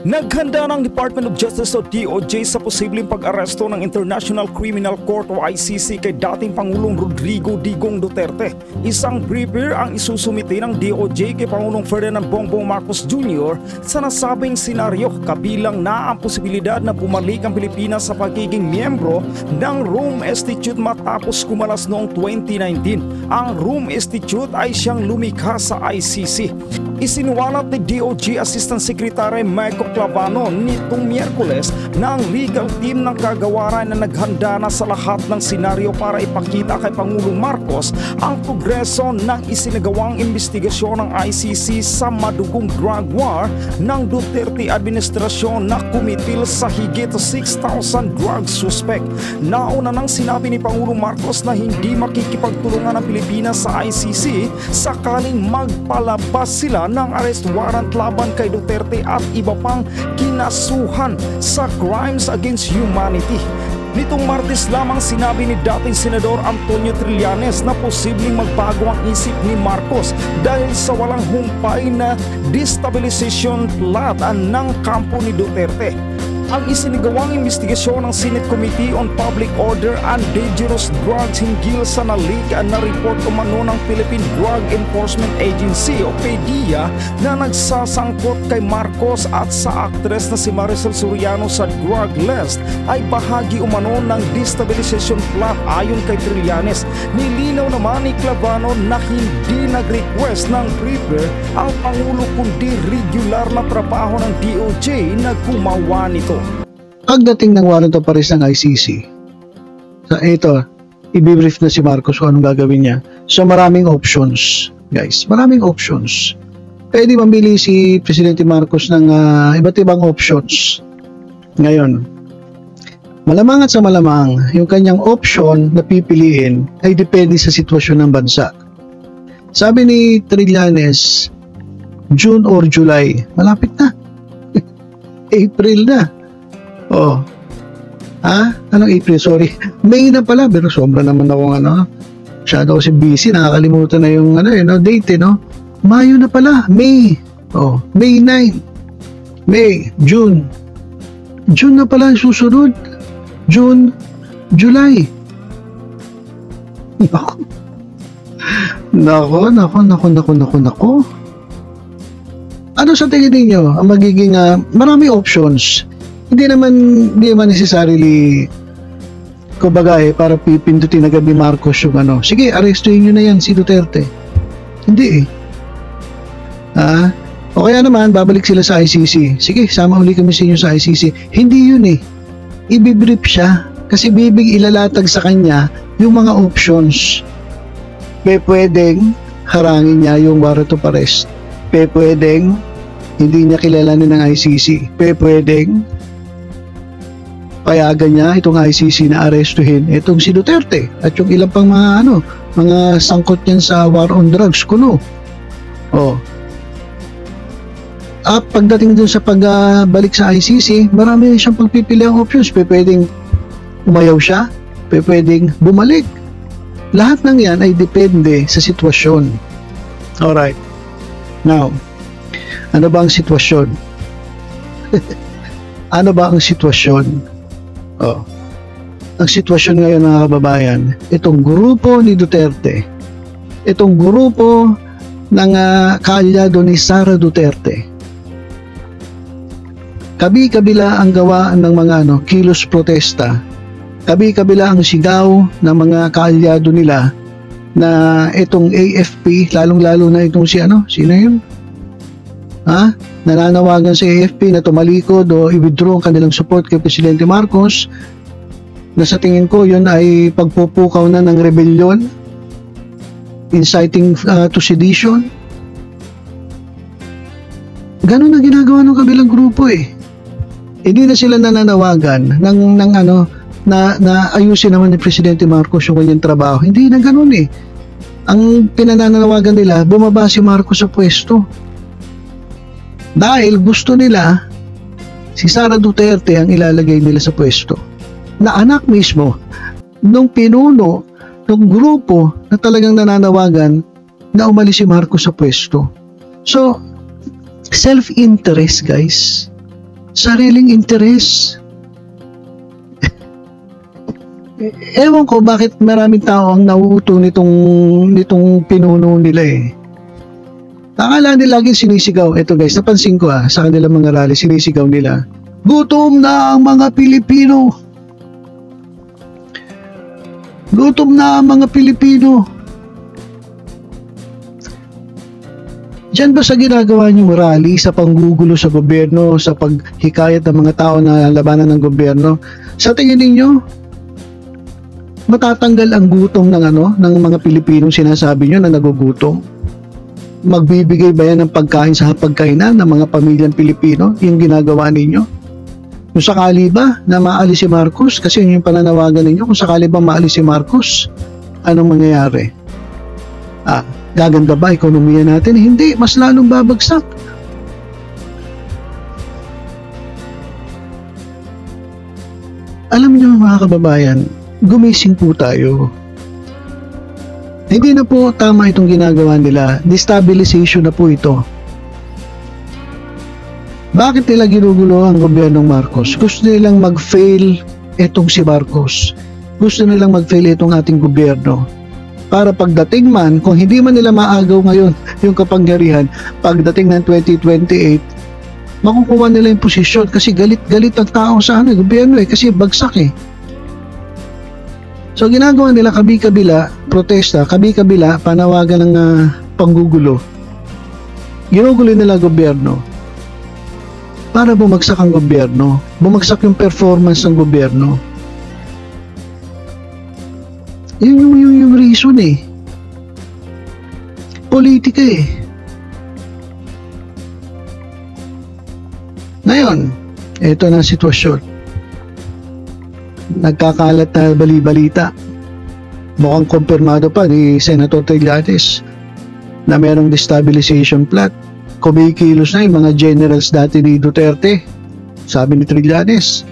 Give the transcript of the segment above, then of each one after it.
Naghanda ng Department of Justice o DOJ sa posibleng pag-aresto ng International Criminal Court o ICC kay dating Pangulong Rodrigo Digong Duterte. Isang briefer ang isusumite ng DOJ kay Pangulong Ferdinand Bongbong Marcos Jr. sa nasabing senaryo, kabilang na ang posibilidad na bumalik ang Pilipinas sa pagiging miyembro ng Rome Institute matapos kumalas noong 2019. Ang Rome Institute ay siyang lumikha sa ICC. Isinuwalat ni DOJ Assistant Secretary Michael Clavano nitong Miyerkules na ang legal team ng kagawaran na naghanda na sa lahat ng senaryo para ipakita kay Pangulong Marcos ang progreso ng isinagawang investigasyon ng ICC sa madugong drug war ng Duterte administrasyon na kumitil sa higit 6,000 drug suspect. Nauna nang sinabi ni Pangulong Marcos na hindi makikipagtulungan ang Pilipinas sa ICC sakaling magpalabas sila ng arrest warrant laban kay Duterte at iba pang kinasuhan sa crimes against humanity. Nitong Martes lamang sinabi ni dating Senador Antonio Trillanes na posibleng magbago ang isip ni Marcos dahil sa walang humpay na destabilization plot ng kampo ni Duterte. Ang isinagawang investigasyon ng Senate Committee on Public Order and Dangerous Drugs hinggil sa nalik na report umano ng Philippine Drug Enforcement Agency o PDEA na nagsasangkot kay Marcos at sa aktres na si Maricel Soriano sa drug list ay bahagi umano ng destabilization plot ayon kay Trillanes. Nilinaw naman ni Clavano na hindi nag-request ng briefer ang Pangulo kundi regular na trabaho ng DOJ na gumawa nito. Pagdating ng warrant of arrest ng ICC, ito, i-brief na si Marcos kung anong gagawin niya. So maraming options, guys. Maraming options. Pwede mamili si Presidente Marcos ng iba't ibang options. Ngayon, malamang at sa malamang, yung kanyang option na pipiliin ay depende sa sitwasyon ng bansa. Sabi ni Trillanes, June or July, malapit na. April na. Oh. Anong April? Sorry. May na pala, pero sobra naman ako masyado kasi busy, nakakalimutan na yung date, no? Mayo na pala, May. Oh, May 9. May, June. June na pala yung susunod. June, July. Nako. Ano sa tingin niyo ang magiging marami options? Hindi naman necessarily kumbaga para pipindutin agad ni Marcos yung sige, arrestuhin nyo na yan si Duterte. Hindi o kaya naman babalik sila sa ICC. Sige, sama uli kami sa inyo sa ICC. Hindi yun ibibrief siya kasi bibig ilalatag sa kanya yung mga options. Pwedeng harangin niya yung warrant of arrest. Pwedeng hindi niya kilalanin ng ICC. Pwedeng payagan niya itong ICC na arestuhin itong si Duterte at yung ilang pang mga sangkot niyan sa war on drugs kuno. Pagdating dun sa pagbalik sa ICC, marami siyang pagpipiliang options. Pwedeng umayaw siya, pwedeng bumalik. Lahat ng yan ay depende sa sitwasyon. Alright. Now, ano ba ang sitwasyon? Ano ba ang sitwasyon? Ang sitwasyon ngayon mga kababayan, itong grupo ni Duterte, itong grupo ng kaalyado ni Sara Duterte, kabi-kabila ang gawa ng mga kilos protesta, kabi-kabila ang sigaw ng mga kaalyado nila na itong AFP, lalong-lalo na itong sino yun? Nananawagan sa AFP na tumalikod o i-withdraw ang kanilang support kay Presidente Marcos, na sa tingin ko yun ay pagpupukaw na ng rebellion, inciting to sedition. Ganun ang ginagawa ng kabilang grupo Hindi na sila nananawagan na ayusin naman ni Presidente Marcos yung kanyang trabaho. Hindi na ganun Ang pinananawagan nila, bumaba si Marcos sa pwesto. Dahil gusto nila si Sara Duterte ang ilalagay nila sa pwesto na anak mismo nung pinuno ng grupo na talagang nananawagan na umalis si Marcos sa pwesto. So, self-interest guys. Sariling interes. Ewan ko bakit maraming tao ang nauuto nitong pinuno nila eh. Akala nila lagi sinisigaw. Ito guys, napansin ko sa kanilang mga rally, sinisigaw nila, gutom na ang mga Pilipino. Gutom na ang mga Pilipino. Diyan ba sa ginagawa niyong rally, sa panggugulo sa gobyerno, sa paghikayat ng mga tao na labanan ng gobyerno, sa tingin ninyo, matatanggal ang gutom ng mga Pilipinong sinasabi niyo na nagugutom? Magbibigay ba yan ng pagkain sa hapagkainan ng mga pamilyang Pilipino? Yung ginagawa ninyo? Kung sakali ba na maalis si Marcos, kasi yun yung pananawagan ninyo, kung sakali ba maalis si Marcos, anong mangyayari? Gaganda ba ekonomiya natin? Hindi, mas lalong babagsak. Alam niyo mga kababayan, gumising po tayo. Hindi na po tama itong ginagawa nila. Destabilization na po ito. Bakit nila ginugulo ang gobyernong Marcos? Gusto nilang mag-fail itong si Marcos. Gusto nilang mag-fail itong ating gobyerno. Para pagdating man, kung hindi man nila maagaw ngayon yung kapangyarihan, pagdating ng 2028, makukuha nila yung posisyon kasi galit ang tao sa gobyerno kasi bagsak eh. So ginagawa nila kabi-kabila, protesta, kabi-kabila, panawagan ng panggugulo. Ginugulo nila gobyerno para bumagsak ang gobyerno, bumagsak yung performance ng gobyerno. Yun yung reason eh. Politika eh. Ngayon, ito na sitwasyon. Nagkakalat na bali-balita. Mukhang kumpirmado pa ni Senator Trillanes na merong destabilization plot. Kumikilos na yung mga generals dati ni Duterte. Sabi ni Trillanes.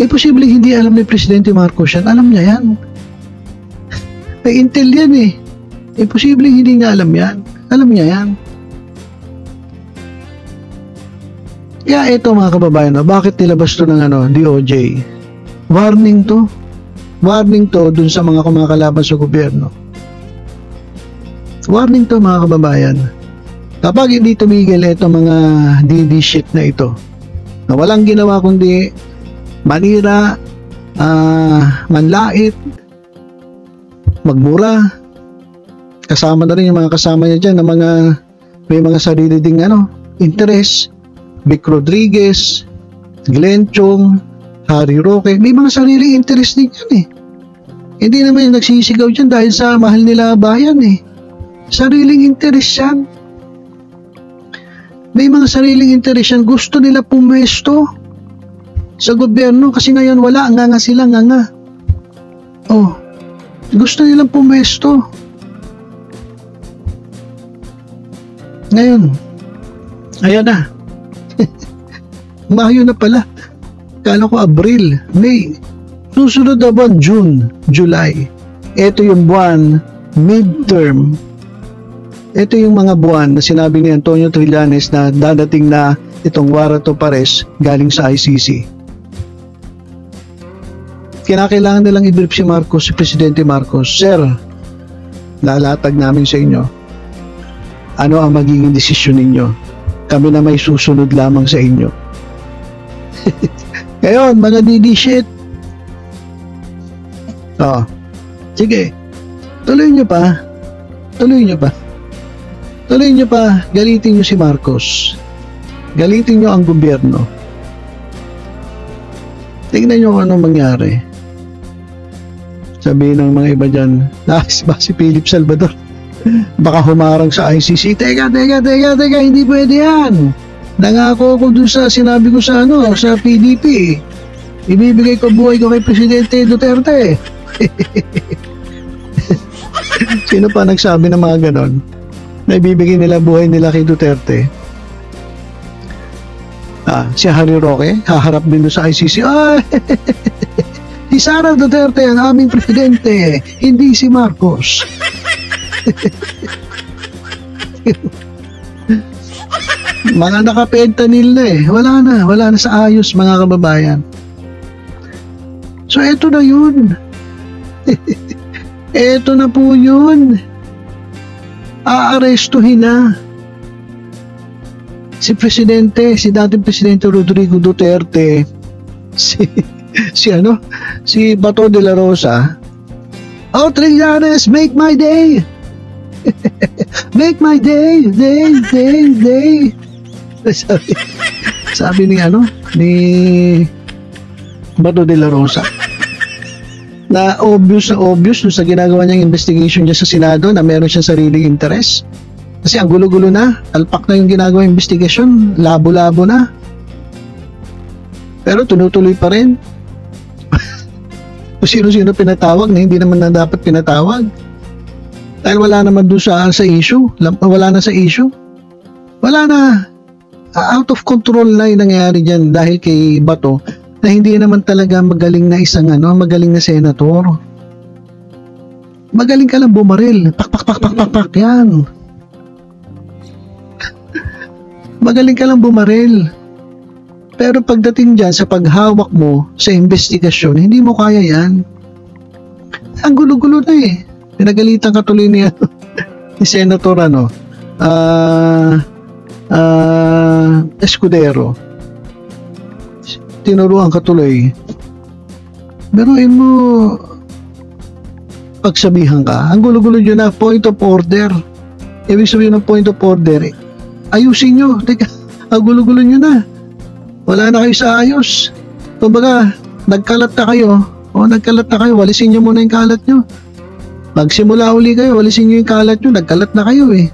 Posible hindi alam ni Presidente Marcos yan. Alam niya yan. May intel yan eh. Posible hindi niya alam yan. Alam niya yan. Kaya ito mga kababayan, bakit nilabas to ng DOJ? Warning to. Warning to dun sa mga kumakalaban sa gobyerno. Warning to mga kababayan. Kapag hindi tumigil ito mga DD shit na ito, na walang ginawa kundi manira, manlait, magmura, kasama na rin yung mga kasama niya dyan na may mga sarili ding interest. Vic Rodriguez, Glenn Chong, Harry Roque, may mga sariling interest din yan eh. Hindi naman yung nagsisigaw dyan dahil sa mahal nila bayan eh. Sariling interest yan. May mga sariling interest yan. Gusto nila pumwesto sa gobyerno kasi ngayon wala, nga sila, nga. Gusto nilang pumwesto. Ngayon, ayan na. Mayo na pala. Kala ko Abril, May. Susunod na buwan, June, July. Ito yung buwan, midterm. Ito yung mga buwan na sinabi ni Antonio Trillanes na dadating na itong warrant of arrest galing sa ICC. Kinakailangan nilang i-brief si Marcos, si Presidente Marcos. Sir, lalatag namin sa inyo. Ano ang magiging desisyon ninyo? Kami na may susunod lamang sa inyo. Ngayon, mga DD shit. Sige. Tuloy nyo pa. Galitin nyo si Marcos. Galitin nyo ang gobyerno. Tingnan nyo kung anong mangyari. Sabihin ng mga iba dyan, ba si Philip Salvador? Baka humarang sa ICC. Teka, hindi pwede yan. Nangako ko dun sa sinabi ko sa sa PDP. Ibibigay ko buhay ko kay Presidente Duterte. Sino pa nagsabi ng mga ganon? Na ibibigay nila buhay nila kay Duterte? Si Harry Roque, haharap din doon sa ICC. Si Sara Duterte ang aming presidente, hindi si Marcos. Mga naka-fentanyl na eh. Wala na sa ayos mga kababayan. So eto na yun. Eto na po yun. Aarestuhin na si dating Presidente Rodrigo Duterte, si Bato de la Rosa. Oh, Trillanes, make my day. Make my day. Sabi ni Bato de la Rosa. Na obvious no, sa ginagawa niyang investigation niya sa Senado na meron siyang sariling interest. Kasi ang gulo-gulo na, alpak na yung ginagawa investigation, labo-labo na. Pero tunutuloy pa rin. Kung sino-sino pinatawag na hindi naman na dapat pinatawag. Dahil wala naman doon sa issue. Wala na sa issue. Wala na. Out of control na yung nangyayari dyan dahil kay Bato na hindi naman talaga magaling na magaling na senator. Magaling ka lang bumaril. Pak, yan. Magaling ka lang bumaril. Pero pagdating dyan sa paghawak mo sa investigasyon, hindi mo kaya yan. Ang gulo-gulo na eh. Pinagalitan ka tuloy ni Senator Escudero. Tinuruan ka tuloy. Biruin mo, pagsabihan ka. Ang gulo-gulo nyo na, point of order. Ibig sabihin ng point of order, ayusin nyo. Teka, ang gulo-gulo nyo na. Wala na kayo sa ayos. Kumbaga, nagkalat na kayo. Walisin nyo muna yung kalat nyo. Magsimula uli kayo, walisin nyo yung kalat nyo. Nagkalat na kayo eh.